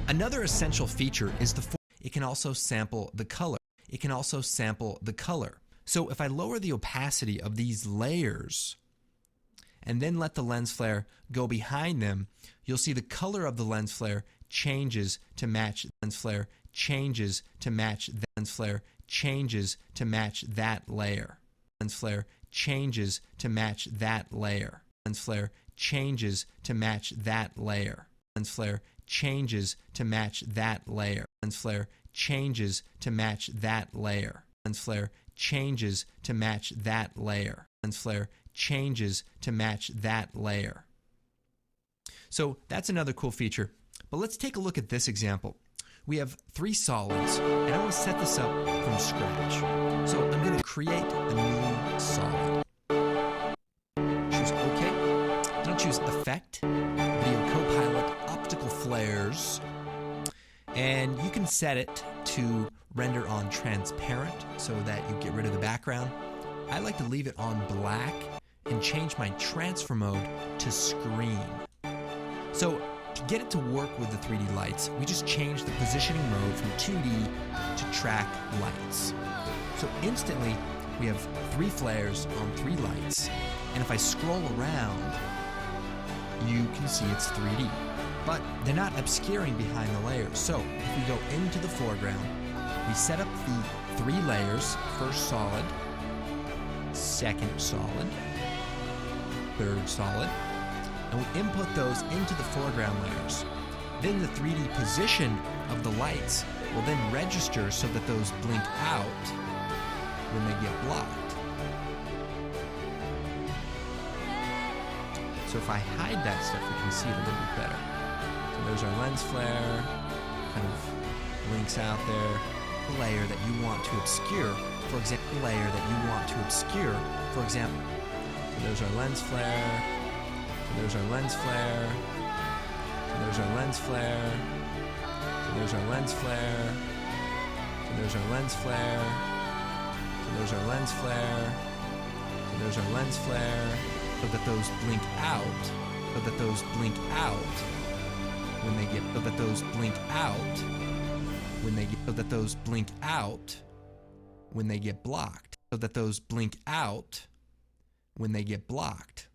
Another essential feature is it can also sample the color. It can also sample the color. So if I lower the opacity of these layers and then let the lens flare go behind them, you'll see the color of the lens flare changes to match the lens flare, changes to match the lens flare, changes to match that layer. Lens flare changes to match that layer. Lens flare changes to match that layer. Lens flare changes to match that layer. Lens flare changes to match that layer. Lens flare changes to match that layer. Lens flare changes to match that layer. So that's another cool feature. But let's take a look at this example. We have 3 solids, and I want to set this up from scratch. So I'm going to create a new solid. Choose OK. Then I'll choose Effect, Video Copilot, Optical Flares, and you can set it to render on transparent so that you get rid of the background. I like to leave it on black and change my transfer mode to screen. So to get it to work with the 3D lights, we just change the positioning mode from 2D to track lights. So instantly, we have 3 flares on 3 lights, and if I scroll around, you can see it's 3D. But they're not obscuring behind the layers. So if we go into the foreground, we set up the 3 layers, first solid, second solid, third solid, and we input those into the foreground layers. Then the 3D position of the lights will then register so that those blink out when they get blocked. So if I hide that stuff, we can see it a little bit better. So there's our lens flare, kind of blinks out there. The layer that you want to obscure, for example, layer that you want to obscure, for example. So there's our lens flare. So there's our lens flare. So there's our lens flare. So there's our lens flare. So there's our lens flare. So there's our lens flare. So there's our lens flare. So that those blink out. So that those blink out when they get. So that those blink out when they get. So that those blink out when they get blocked. So that those blink out when they get blocked.